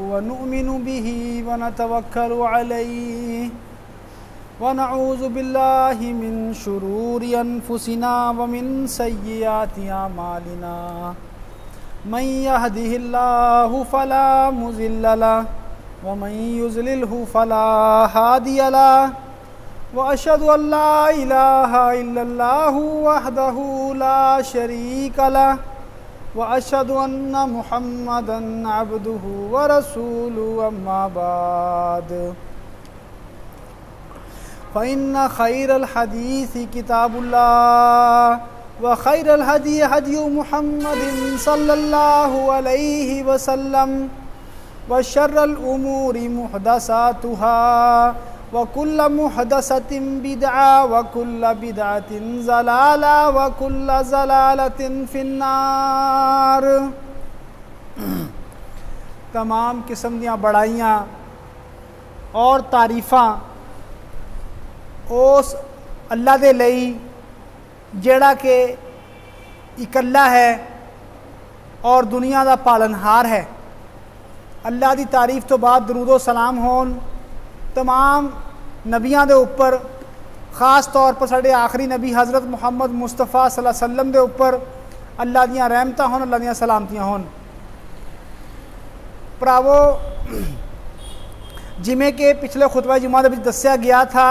व नुमिनु बिही व नतवक्कलु अलैहि व नऊज़ु बिल्लाहि मिन शुरूरि अनफुसिना व मिन सय्यिआति अमालिना मन यहदिहिल्लाहु फला मुज़िल्ल लहु व मन युज़लिल्हु फला हादिय लहु व अशहदु अल्ला इलाहा इल्लल्लाहु वहदहु ला शरीक लहु व अशहदु अन्ना मुहम्मदन अब्दुहु व रसूलुहु अम्मा बाद फ़इन्न खैरल हदीसी किताबुल्लाह व खैरल हदी हदी मुहम्मदिन सल्लल्लाहु अलैहि वसल्लम व शर्रल उमूरि मुहदसातुहा व कुल्ल मुहदसतिन बिदअ व कुल्ल बिदअतिन ज़लाला व कुल्ल ज़लालतिन फिन्नार। तमाम किस्म दियां बड़ाइयां और तारीफ़ां उस अल्लाह दे लई जेड़ा कि इकल्ला है और दुनिया दा पालनहार है। अल्लाह दी तारीफ़ तो बाद दरूद व सलाम होन तमाम नबियां दे उपर, ख़ास तौर पर साढ़े आखिरी नबी हज़रत मुहम्मद मुस्तफ़ा सल्लल्लाहु अलैहि वसल्लम दे उपर अल्लाह दियां रहमतां होन, अल्लाह दियां सलामतियां होन। भरावो, जिमें कि पिछले खुतबा जुमा दे विच दस्सिया गया था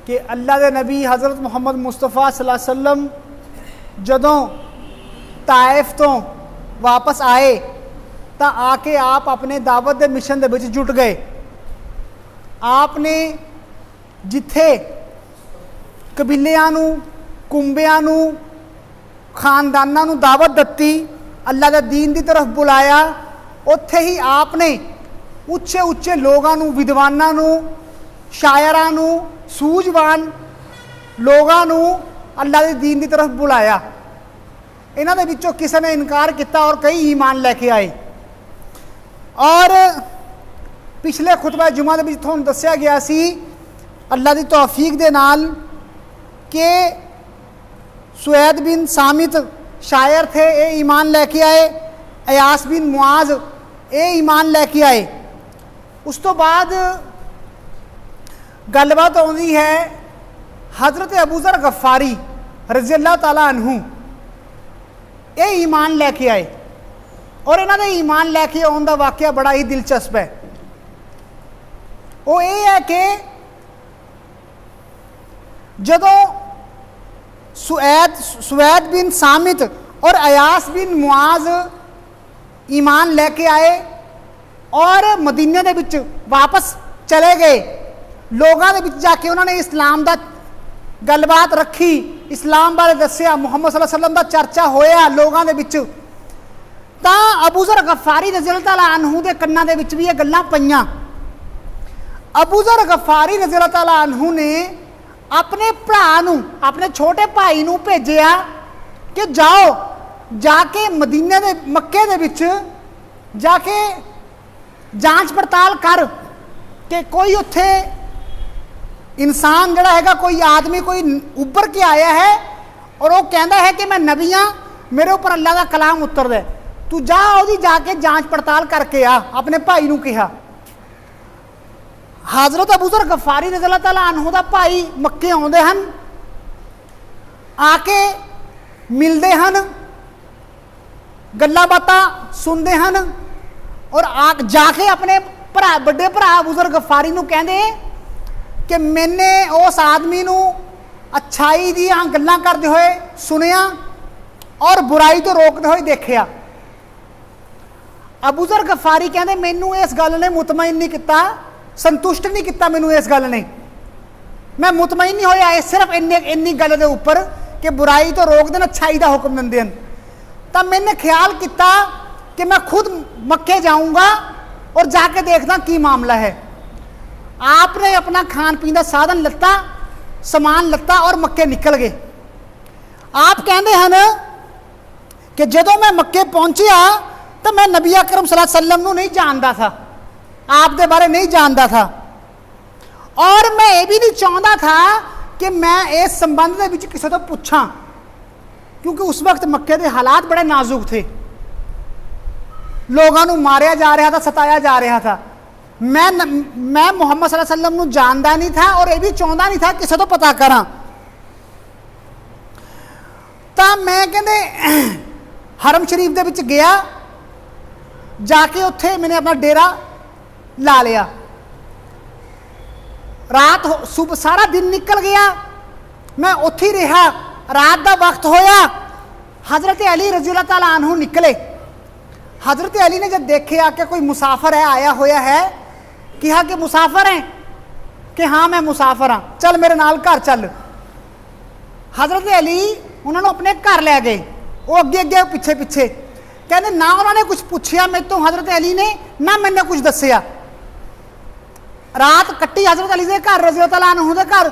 कि अल्लाह दे नबी हज़रत मुहम्मद मुस्तफ़ा सल्लल्लाहु अलैहि वसल्लम जदों ताइफ तो वापस आए तो आके आप अपने दावत दे मिशन दे विच जुट गए। आपने जिथे कबीलियां नूं, कुंबियां नूं, खानदानां नूं दावत दत्ती, अल्लाह दे दीन की तरफ बुलाया, उत्थे ही आपने उच्चे उच्चे लोगों नूं, विद्वानां नूं, शायरां नूं, सूझवान लोगों नूं अल्लाह दे दीन की तरफ बुलाया। इन्हां दे विचों किसी ने इनकार किया और कई ईमान लैके आए। और पिछले खुतबा जुमा दे विच तुहानूं दस्सिया गया सी अल्लाह दी तौफीक दे नाल कि सुएद बिन सामित शायर थे, ये ईमान लैके आए। अयास बिन मुआज ये ईमान लैके आए। उस तो बाद गलबात आउंदी है हज़रत अबू ज़र गफ़ारी रज़ियल्लाहु ताला अन्हु, ये ईमान लैके आए। और इन्हां दे ईमान लैके आउण दा वाक़या बड़ा ही दिलचस्प है। वो ये है कि जदों सुएद बिन सामित और अयास बिन मुआज ईमान लैके आए और मदीने दे विच वापस चले गए, लोगों के विच जाके उन्होंने इस्लाम का गलबात रखी, इस्लाम बारे दस्सिया, मुहम्मद सल्लल्लाहु अलैहि वसल्लम का चर्चा होया लोगों के विच, तां अबू ज़र गफ़ारी रज़ियल्लाहु ताला अन्हु दे कन्नां दे विच भी ये गल्लां पईयां। अबू ज़र गफ़ारी रज़ियल्लाहु ताला अन्हु ने अपने भरा नूं, अपने छोटे भाई नूं भेजिया कि जाओ जाके मदीने दे मक्के दे विच जाके जांच पड़ताल कर कि कोई उत्थे इंसान जड़ा हैगा, कोई आदमी कोई उभर के आया है और वो कहता है कि मैं नबी हाँ, मेरे ऊपर अल्लाह का कलाम उतर दे, तू जा ओदी जाके जांच पड़ताल करके आ। अपने भाई नूं कहा। हज़रत अबू ज़र गफ़ारी रज़ियल्लाहु ताला अन्हु दा भाई मक्के आउंदे हन, आके मिलते हैं, गल्लां बातां सुनते हैं और जाके अपने भरा बड़े भरा अबू ज़र गफ़ारी नूं कहंदे कि मैंने उस आदमी नूं अच्छाई दीआं गल्लां करदे होए सुनिया और बुराई तो रोकते हुए देखिया। अबू ज़र गफ़ारी कहंदे मैनू इस गल ने मुतमईन नहीं किया, संतुष्ट नहीं किया मैनू इस गल ने, मैं मुतमईन नहीं होया सिर्फ इन्नी गल दे उपर कि बुराई तो रोक देन, अच्छाई का हुक्म दिंदे हन। तो मैंने ख्याल किया कि मैं खुद मक्के जाऊँगा और जाके देखदा की मामला है। आपने अपना खान पीन का साधन लत्ता, समान लत्ता और मक्के निकल गए। आप कहते हैं कि जदों मैं मक्के पहुंचिया तो मैं नबी अकरम सल्लल्लाहु अलैहि वसल्लम नूं नहीं जानता था, आप दे बारे नहीं जानता था, और मैं ये भी नहीं चाहता था कि मैं इस संबंध में किसी तो पूछा, क्योंकि उस वक्त मक्के के हालात बड़े नाजुक थे। लोगों को मारिया जा रहा था, सताया जा रहा था। मैं मुहम्मद सल्लल्लाहु अलैहि वसल्लम नूं जानदा नहीं था और ये भी चाहता नहीं था किसी तो पता करा। तो मैं कहते हरम शरीफ दे विच गया, जाके उत्थे मैंने अपना डेरा ला लिया। रात सुबह सारा दिन निकल गया, मैं उत्थे ही रहा। रात का वक्त होया, हज़रत अली रज़ियल्लाहु तआला अन्हु निकले। हज़रत अली ने जब देखा कि कोई मुसाफिर है आया होया है, कहा कि मुसाफिर है, कि हाँ मैं मुसाफिर हाँ, चल मेरे नाल घर चल। हज़रत अली उन्होंने अपने घर लै गए, वो अगे अगे पिछे पिछे। कहते ना उन्होंने कुछ पूछा मेरे तो हज़रत अली ने, ना मैंने कुछ दसिया। रात कट्टी हज़रत अली के घर रज़ियल्लाहु तआला अन्हु दे घर।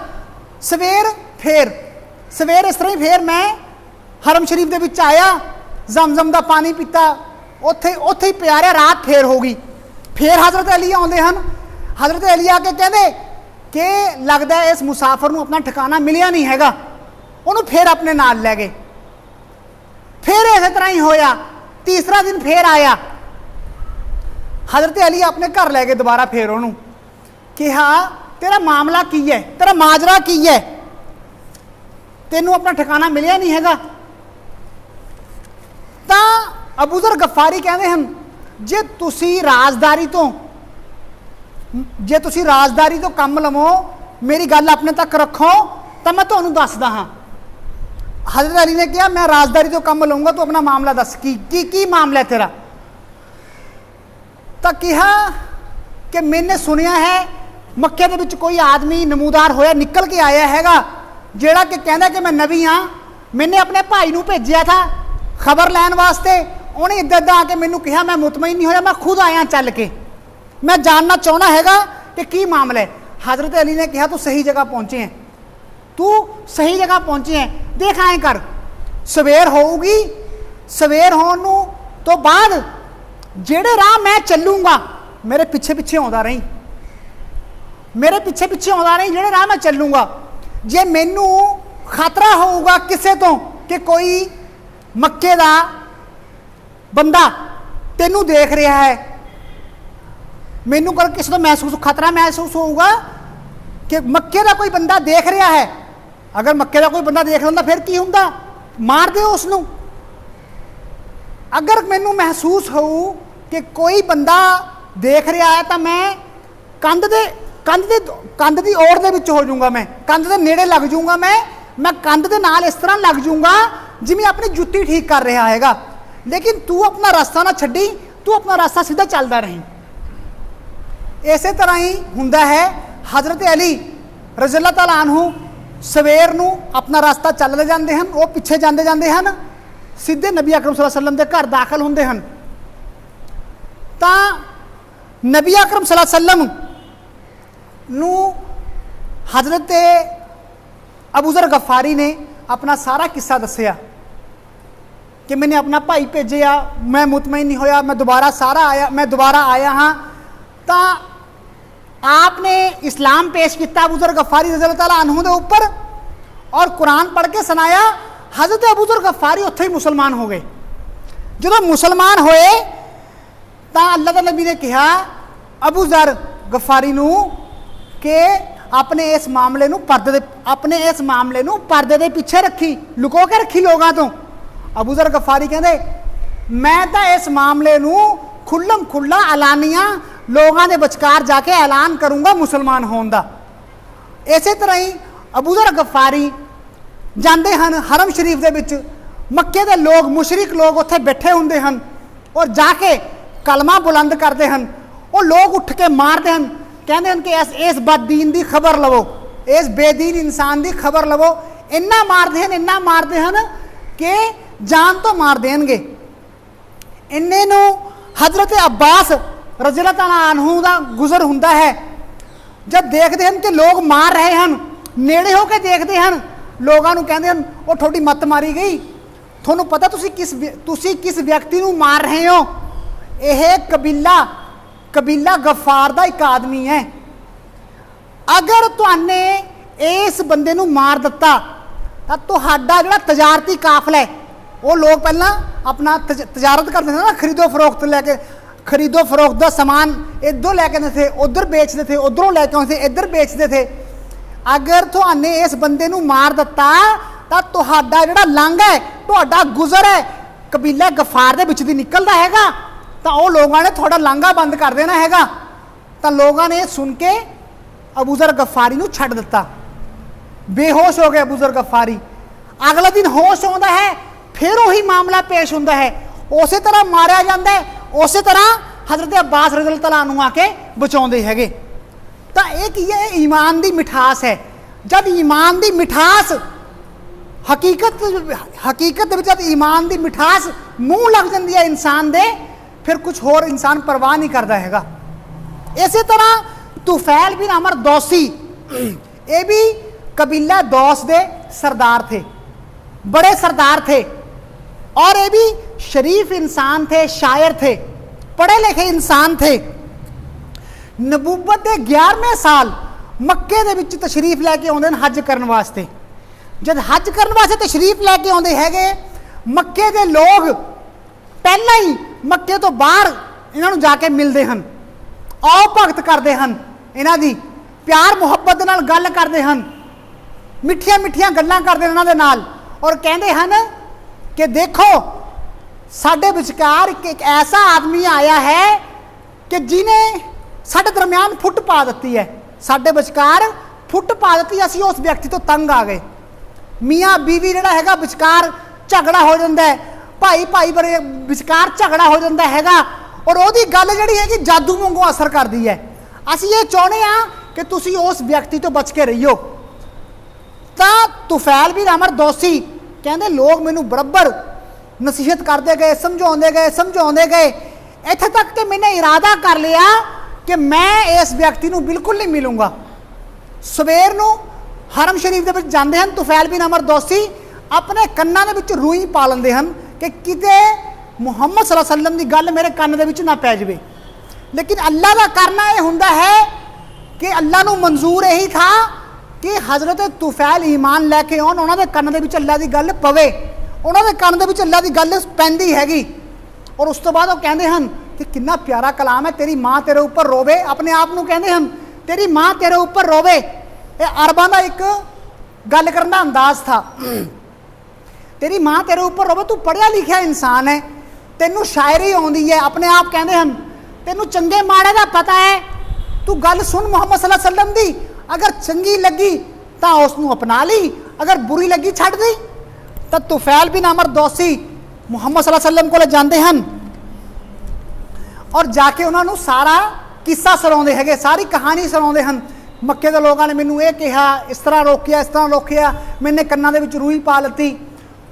सवेर इस तरह ही फिर मैं हरम शरीफ के विच आया, जमजम का पानी पीता, उत्थे ही पिया रहा। रात फिर हो गई, फिर हज़रत अली आते हैं। हज़रत अली आके कहते कि लगता है इस मुसाफिर को अपना ठिकाना मिलिया नहीं हैगा, उन्होंने फिर अपने नाल लै गए। फिर इस तरह ही होया, तीसरा दिन फिर आया, हज़रत अली अपने घर लै गए दोबारा। फिर उन्होंने कहा तेरा मामला की है, तेरा माजरा की है, तेनों अपना ठिकाना मिलिया नहीं हैगा। तो अबू ज़र गफारी कहते हैं जे तुसी राजदारी तो कम लवो, मेरी गल अपने तक रखो, तो मैं तुहानूं दसदा हाँ। हज़रत अली ने कहा मैं राजदारी तो कम लूँगा, तो अपना मामला दस की मामला है तेरा। तो कहा कि मैंने सुनिया है मक्के दे विच कोई आदमी नमूदार होया निकल के आया हैगा, जेड़ा कि कहंदा कि मैं नबी हाँ। मैंने अपने भाई नूं भेजिया था खबर लैन वास्ते, उन्हें इदा इदा आके मैनूं कहा, मैं मुतमईन नहीं होया, मैं खुद आया चल के, मैं जानना चाहना हैगा कि की मामला है। हज़रत अली ने कहा तू सही जगह पहुँचे हैं, तू सही जगह पहुँचे हैं। देख आए कर सवेर होगी, सवेर होने तो बाद जेड़े राह मैं चलूँगा मेरे पिछे पिछे आता रही, मेरे पिछे पिछे आता रही, जेड़े राह मैं चलूँगा। जे मैनू खतरा होगा किसे तो कि कोई मक्के दा बंदा तेनू देख रहा है, मैनू कर किसी तो महसूस खतरा महसूस होगा कि मक्के दा कोई बंदा देख रहा है। अगर मक्के दा कोई बंदा देख रहा फिर की हुंदा, मार दे उसनू। अगर मैनू महसूस हो कि कोई बंदा देख रहा है तो मैं कंध दी ओर दे विच हो जाऊंगा, मैं कंध दे नेड़े लग जाऊंगा, मैं कंध दे नाल इस तरह लग जाऊंगा जिवें अपनी जुत्ती ठीक कर रहा हैगा। लेकिन तू अपना रास्ता ना छड्डी, तू अपना रास्ता सीधा चलता रही। इस तरह ही हुंदा है। हज़रत अली रज़ियल्लाहु तआला अन्हु सवेर नूं अपना रास्ता चलते जाते हैं, वो पिछे जाते जाते हैं, सीधे नबी अकरम सल्लल्लाहु अलैहि वसल्लम के घर दाखिल होंदे हैं। तो नबी अकरम सल्लल्लाहु अलैहि वसल्लम नूं हज़रत अबू ज़र गफारी ने अपना सारा किस्सा दसिया कि मैंने अपना भाई भेजिया, मैं मुतमईन नहीं होया, मैं दोबारा आया हाँ। तो आपने इस्लाम पेश किया अबू ज़र गफारी रज़ियल्लाहु तआला अन्हु दे ऊपर और कुरान पढ़ के सुनाया। हज़रत अबू ज़र गफारी उत्थे ही मुसलमान हो गए। जो मुसलमान होए तो अल्लाह के नबी ने कहा अबू ज़र गफारी नूं कि अपने इस मामले नूं पर्दे दे पिछे रखी, लुको के रखी लोगों तो। अबू ज़र गफारी कहते मैं तो इस मामले नूं खुल्लम खुल्ला ऐलानिया लोगों के विचकार जाके ऐलान करूँगा मुसलमान होने का। इस तरह ही अबू ज़र गफारी जाते हैं हरम शरीफ के विच, मक्के के लोग मुशरिक लोग उत्थे बैठे होंदे हैं और जाके कलमा बुलंद करते हैं। वो लोग उठ के मारते हैं, कहते हैं कि इस बददीन की खबर लवो, इस बेदीन इंसान की खबर लवो। इन्ना मारते हैं कि जान तो मार देंगे। इन्ने नूं हज़रत अब्बास रज़ियल्लाहु तआला अन्हु दा गुज़र हुंदा है। जब देखते हैं कि लोग मार रहे हैं, नेड़े होकर देखते हैं, लोगों को कहते हैं वो थोड़ी मत मारी गई, थोनू पता तुसी किस व्यक्ति नूं मार रहे हो, यह कबीला गफार का एक आदमी है। अगर तुहाने इस बंदे नूं मार दिता तो तुहाडा जिहड़ा तजारती काफिला है वो लोग पहला अपना तजारत करते थे ना, खरीदो फरोख्त लैके, खरीदो फरोख्त का समान इधर लैके आते थे, उधर बेचते थे, उधरों लैके आते थे, इधर बेचते थे। अगर तुहाने इस बंदे नूं मार दिता तो तुहाडा जिहड़ा लांघा है, तुहाडा गुजर है कबीला गफार दे विच दी निकलदा हैगा, तो वो लोगों ने थोड़ा लांघा बंद कर देना हैगा। तो लोगों ने सुन के अबू ज़र गफारी नूं छड्ड दिता, बेहोश हो गए अबू ज़र गफारी। अगला दिन होश आउंदा है, फिर वही मामला पेश होंदा है, उस तरह मारिया जाता है, उस तरह हज़रत अब्बास रज़ी अल्लाह तआला अन्हु आके बचाउंदे हैगे। तो ये की है, ईमान की मिठास है। जब ईमान की मिठास हकीकत जब ईमान की मिठास मूँह लग जाती है इंसान दे, फिर कुछ होर इंसान परवाह नहीं करता हैगा। इस तरह तुफैल बिन अमर दौसी, ये भी कबीला दौस दे सरदार थे, बड़े सरदार थे, और ये भी शरीफ इंसान थे, शायर थे, पढ़े लिखे इंसान थे। नबूवत के 11वें साल मक्के दे विच तशरीफ लैके आउंदे ने हज करन वास्ते। जब हज करन वास्ते तशरीफ लैके आउंदे हैगे, मक्के दे लोग पहला ही मक्के तो बाहर इन्हां नूं जाके मिलते हैं, आओ भगत करते हैं, इन्हां दी प्यार मुहब्बत नाल गल करते हैं, मिठिया मिठिया गल्लां करते इन्हां दे नाल, और कहते हैं कि देखो साडे विचकार एक ऐसा आदमी आया है कि जिन्हें साडे दरम्यान फुट पा दी है, साडे विचकार फुट पा दी, असीं उस व्यक्ति तो तंग आ गए। मियाँ बीवी जिहड़ा हैगा विचकार झगड़ा हो जाता है, भाई भाई बड़े विचकार झगड़ा हो जाता हैगा, और वो गल जिहड़ी है कि जादू वांगू असर करती है। असीं ये चाहुंदे हां कि तुसीं उस व्यक्ति तो बच के रहियो। तो तुफैल बिन अमर दौसी कहते लोग मैनू बराबर नसीहत करते गए, समझाते गए, इत्थे तक कि मैंने इरादा कर लिया कि मैं इस व्यक्ति को बिल्कुल नहीं मिलूंगा। सवेर नूं हरम शरीफ के जाते हैं, तुफैल बिन अमर दौसी अपने कन्नां दे विच रूई पा लेंदे हैं कि किते मुहम्मद सल्लल्लाहु अलैहि वसल्लम की गल मेरे कन्न दे विच ना पै जाए। लेकिन अल्लाह का करना यह हुंदा है कि अल्लाह नूं मंजूर यही था कि हज़रत तुफैल ईमान लैके आउण, उन्होंने कन्न दे विच अल्लाह की गल पवे, उन्होंने कन्न दे विच अल्लाह की गल पैंदी हैगी। और उस तो बाद वो कहते हैं कि कितना प्यारा कलाम है, तेरी माँ तेरे ऊपर रोवे, अपने आप को कहते हैं तेरी माँ तेरे ऊपर रोवे। ये अरबां दा एक गल करन दा अंदाज था, तेरी माँ तेरे ऊपर रोवे, तू पढ़िया लिखिया इंसान है, तेनू शायरी आउंदी है, अपने आप कहते हैं तेनू चंगे माड़े का पता है, तू गल सुन मुहम्मद सल्लल्लाहु अलैहि वसल्लम दी, अगर चंगी लगी तो उसनू अपना ली, अगर बुरी लगी छड्ड दी। तो तुफैल बिन अमर दौसी मुहम्मद सल्लल्लाहु अलैहि वसल्लम को जाते हैं और जाके उन्होंने सारा किस्सा सुनाते हैं, सारी कहानी सुनाते हैं। मक्के के लोगों ने मैनू ये कहा, इस तरह रोकिया, इस तरह रोकिया, मैंने कन्ना दे विच रूई पा लती।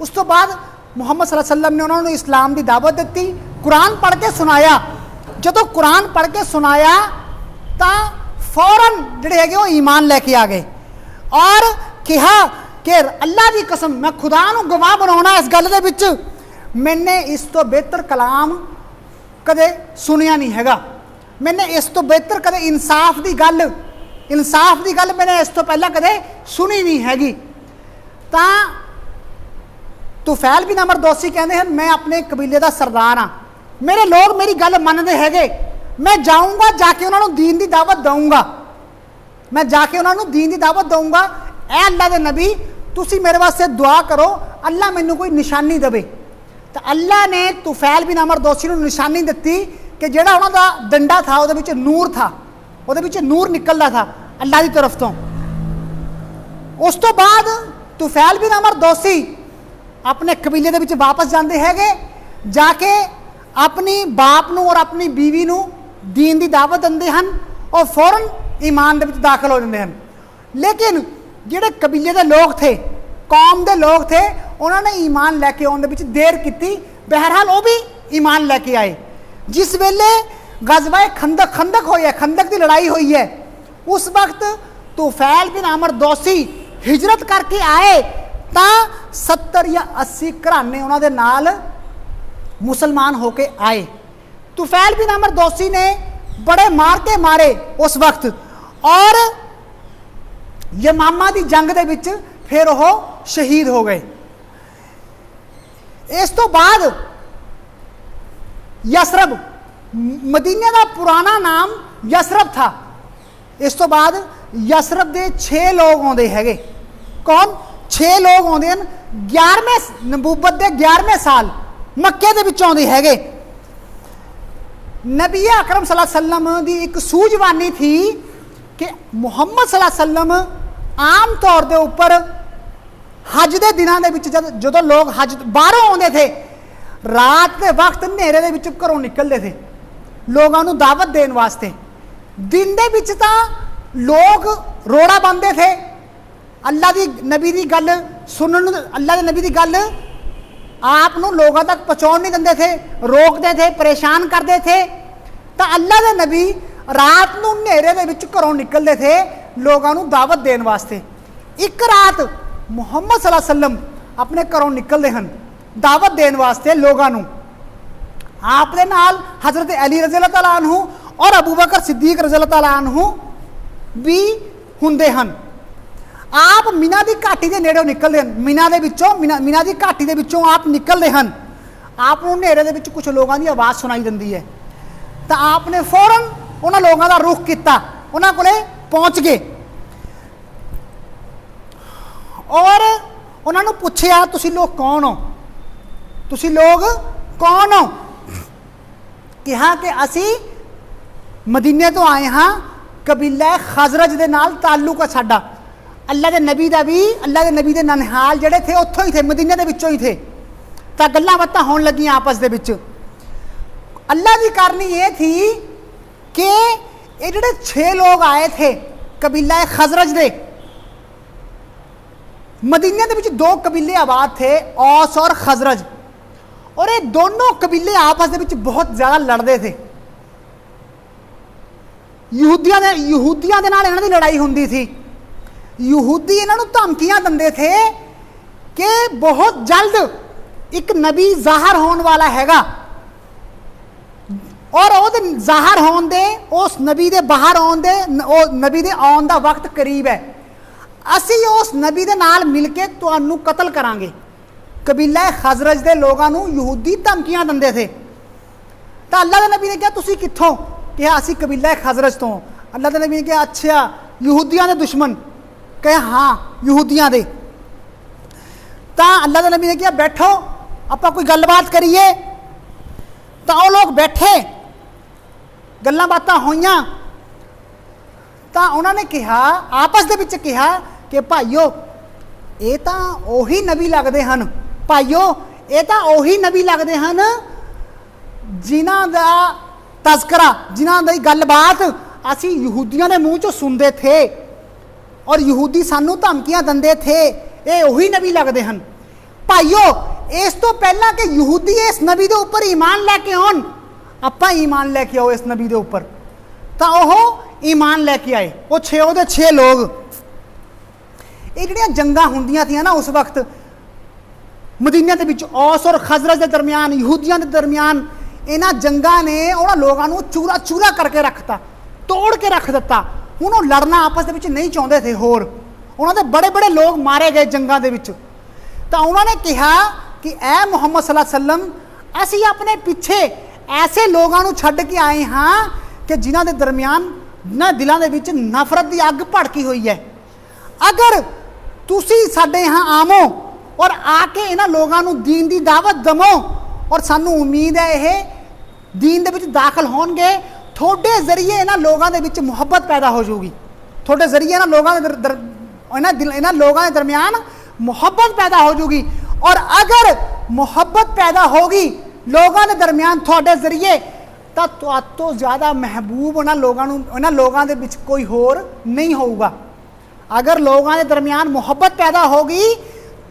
उस तो बाद मुहम्मद सल्लल्लाहु अलैहि वसल्लम ने उन्होंने इस्लाम की दावत दी, कुरान पढ़ के सुनाया। जो कुरान पढ़ के सुनाया तो फौरन जिहड़े हैगे वो ईमान लैके आ गए और कहा कि अल्लाह की कसम मैं खुदा नूं गवाह बनाउणा इस गल दे विच, मैंने इस तो बेहतर कलाम कदे सुनिया नहीं हैगा, मैंने इस तो बेहतर कदे इंसाफ की गल मैंने इस तो पहला कदे सुनी नहीं हैगी। तो तुफैल बिन अमर दौसी कहते हैं मैं अपने कबीले का सरदार हाँ, मेरे लोग मेरी गल मनते हैगे, मैं जाऊँगा जाके उन्होंने दीन की दावत दूँगा, मैं जाके उन्होंने दीन की दावत दूँगा। ऐ अल्लाह के नबी तुसी मेरे वास्ते दुआ करो, अल्लाह मैनू कोई निशानी देवे। तो अल्लाह ने तुफैल बिन अमर दौसी को निशानी दी कि जिहड़ा उन्होंने डंडा था वो नूर था, वो नूर निकलता था अल्लाह की तरफ तो। उस तो बाद तुफैल बिन अमर दौसी अपने कबीले के विच वापस जाते हैगे, जाके अपनी बाप नूं और अपनी बीवी नूं दीन की दावत दिंदे हैं और फौरन ईमान दे विच दाखिल हो जाते हैं। लेकिन जिहड़े कबीले के लोग थे, कौम के लोग थे, उन्होंने ईमान लैके आने विच देर की, बहरहाल वो भी ईमान लैके आए। जिस वेले गज़वा खंदक होई है, खंदक की लड़ाई हुई है, उस वक्त तुफैल बिन अमर दौसी हिजरत करके आए तो 70 या 80 घराने उन्होंने नाल मुसलमान होके आए। तुफैल बिन अमर दौसी ने बड़े मार के मारे उस वक्त, और यमामा की जंग दे विच फिर वो शहीद हो गए। इस तो बाद यसरब, मदीने का पुराना नाम यसरब था। इस तो बाद यसरब के 6 लोग आते हैं। कौन? 6 लोग आते हैं 11वें नबूवत के 11वें साल मक्के दे विच आउंदे हैगे। नबी अकरम सल्लल्लाहु अलैहि वसल्लम की एक सूझवानी थी कि मुहम्मद सल्लल्लाहु अलैहि वसल्लम आम तौर के उपर हज के दिनों के जो लोग हज बाहरों आते थे, रात के वक्त नेरे के विच घरों निकलते थे लोगों को दावत देने वास्ते। दिन के विच तां लोग रोड़ा बंदे थे, अल्लाह की नबी की गल सुनने, अल्लाह के नबी की गल आप लोगों तक पहुँचाने नहीं देंदे थे, रोकते थे, परेशान करते थे। तो अल्लाह के नबी रात को नेरे के विच घरों निकलते थे लोगों को दावत देने वास्ते। एक रात मुहम्मद सल्लल्लाहु अलैहि वसल्लम अपने घरों निकलते हैं दावत देने वास्ते लोगों को। आप दे नाल हज़रत अली रज़ी अल्लाह तआला अन्हु और अबू बकर सिद्दीक रज़ी अल्लाह तआला अन्हु भी हुंदे हन। आप मीना की घाटी के नेड़ों निकलते हैं, मीना की घाटी के विचों आप निकलते हैं। आप नेरे के कुछ लोगों की आवाज़ सुनाई देती है, तो आपने फौरन उन्होंने लोगों का रुख किया, उन्होंने कोले पहुँच गए और उन्होंने पूछा तुसी लोग कौन हो, तुसी लोग कौन हो? कहा कि असी मदीने तो आए हाँ, कबीला खजरज के नाल ताल्लुक है साडा। अल्लाह के नबी का भी, अल्लाह के नबी के ननिहाल जड़े थे उत्थों ही थे, मदीने के विचों ही थे। तो गल्लां बातां होण लगियां आपस दे विच। अल्लाह की करनी ये थी कि ये जिहड़े 6 लोग आए थे कबीला खजरज दे, मदीने के विच 2 कबीले आबाद थे, औस और खजरज, और ये दोनों कबीले आपस दे विच बहुत ज़्यादा लड़ते थे। यहूदियां दे नाल इन्हां दी लड़ाई हुंदी थी। यहूदी इन्हां नूं धमकियां दिंदे थे कि बहुत जल्द एक नबी ज़ाहर होने वाला हैगा और वो ज़ाहर होने दे, उस नबी दे बाहर आउण दे, नबी दे आउण दा वक्त करीब है, असी उस नबी दे नाल मिल के तुहानूं कतल करांगे। कबीला खजरज दे लोगों को यहूदी धमकियां दिंदे थे। तो अल्लाह के नबी ने कहा तुसी कित्थों? कहा असी कबीला खजरज तो। अल्लाह के नबी ने कहा अच्छा यहूदियां दे दुश्मन? कहा हाँ यहूदियां दे। तो अल्लाह के नबी ने कहा बैठो आपां कोई गलबात करिए। तो वो लोग बैठे, गल्लां बातां होईयां। तो उन्होंने कहा आपस दे विच कहा कि भाईओ ये तो उही नबी लगते हैं, भाईओ ये तो उही नबी लगते हैं जिन्हां दा तस्करा, जिन्हां दी गलबात असी यहूदियों के मूँह चों सुनते थे और यहूदी सानू धमकियां दिंदे थे, ये उही नबी लगते हैं। भाईओ इस तो पहला कि यहूदी इस नबी के उपर ईमान लैके आउण, आपां ईमान लैके आओ इस नबी के उपर। तो वह ईमान लैके आए, वो 6 लोग। ये जिहड़ियां जंगां हुंदियां थी ना उस वक्त मदीने के विच औस और खजरज के दरमियान, यहूदियों के दरमियान, इन्हां जंगां ने उन्हां लोगों को चूरा चूरा करके रखता, तोड़ के रख दिता। हुण वो लड़ना आपस दे विच नहीं चाहुंदे थे। होर उन्हां दे बड़े बड़े लोग मारे गए जंगां दे विच। तो उन्होंने कहा कि ऐ मुहम्मद सल्लल्लाहु अलैहि वसल्लम असी अपने पिछे ऐसे लोगों को छड्ड के आए हाँ कि जिन्हां दे दरमियान जिन्हां दिलों के विच नफरत की अग भड़की हुई है। अगर तुसी साडे यहाँ आवो और आके इन्हां लोगों को दीन की दावत दवो और सानू उम्मीद है ये दीन दे विच दाखिल होणगे, थोड़े जरिए इन्हां लोगों के विच मुहब्बत पैदा हो जाऊगी, थोड़े जरिए इन्हां लोगों के दरमियान मुहब्बत पैदा हो जाऊगी। और अगर मुहब्बत पैदा होगी लोगों के दरमियान थोड़े जरिए, तो ज़्यादा महबूब उन्हां लोगों के विच कोई होर नहीं होगा। अगर लोगों के दरमियान मुहब्बत पैदा होगी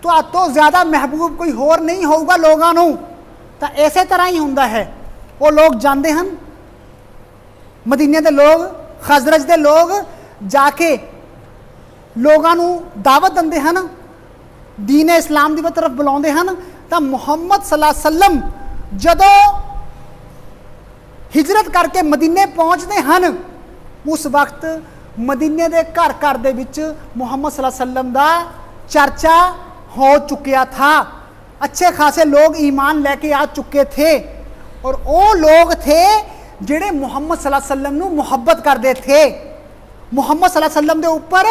तो ज़्यादा महबूब कोई होर नहीं होगा लोगों को। तो इस तरह ही हुंदा है, वो लोग जाते हैं मदीने के लोग, खजरज के लोग जाके लोगों को दावत देंदे हैं, दीन इस्लाम की तरफ बुलाते हैं। तो मुहम्मद सल्लल्लाहु अलैहि वसल्लम जदों हिजरत करके मदीने पहुँचते हैं, उस वक्त मदीने के घर घर दे विच मुहम्मद सल्लल्लाहु अलैहि वसल्लम का चर्चा हो चुकिया था। अच्छे खासे लोग ईमान लेके आ चुके थे और वो लोग थे ਜਿਹੜੇ ਮੁਹੰਮਦ सल्लल्लाहु अलैहि वसल्लम ਨੂੰ ਮੁਹੱਬਤ ਕਰਦੇ थे, ਮੁਹੰਮਦ सल्लल्लाहु अलैहि वसल्लम ਦੇ ਉੱਪਰ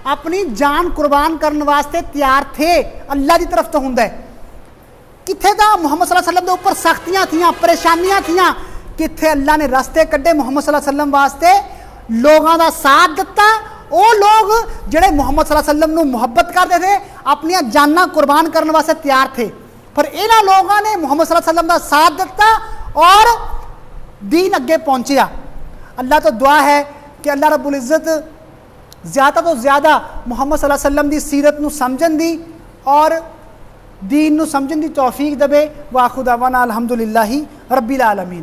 ਆਪਣੀ ਜਾਨ ਕੁਰਬਾਨ ਕਰਨ ਵਾਸਤੇ ਤਿਆਰ थे। अल्लाह की तरफ तो ਹੁੰਦਾ है। किथे था मुहम्मद सल्लल्लाहु अलैहि वसल्लम के ऊपर सख्तियां थियां, परेशानियां थियां, किथे अल्लाह ने रास्ते कड्डे मुहम्मद सल्लल्लाहु अलैहि वसल्लम वास्ते, लोगों का साथ दिता। वो लोग जिहड़े मुहम्मद सल्लल्लाहु अलैहि वसल्लम नूं मुहब्बत करते थे, अपनियां जानां कुर्बान करने वास्ते तैयार थे, पर इन्हां लोगों ने मुहम्मद सल्लल्लाहु अलैहि वसल्लम का साथ दिता और दीन अगे पहुंचिया। अल्लाह तो दुआ है कि अल्लाह रब्बुल इज़्ज़त ज़्यादा तो ज़्यादा मुहम्मद सल्लल्लाहु अलैहि वसल्लम की सीरत नूं समझण दी और दीन नूं समझण दी तौफीक देवे। वाखुर दावाना अल्हम्दुलिल्लाहि रब्बिल आलमीन।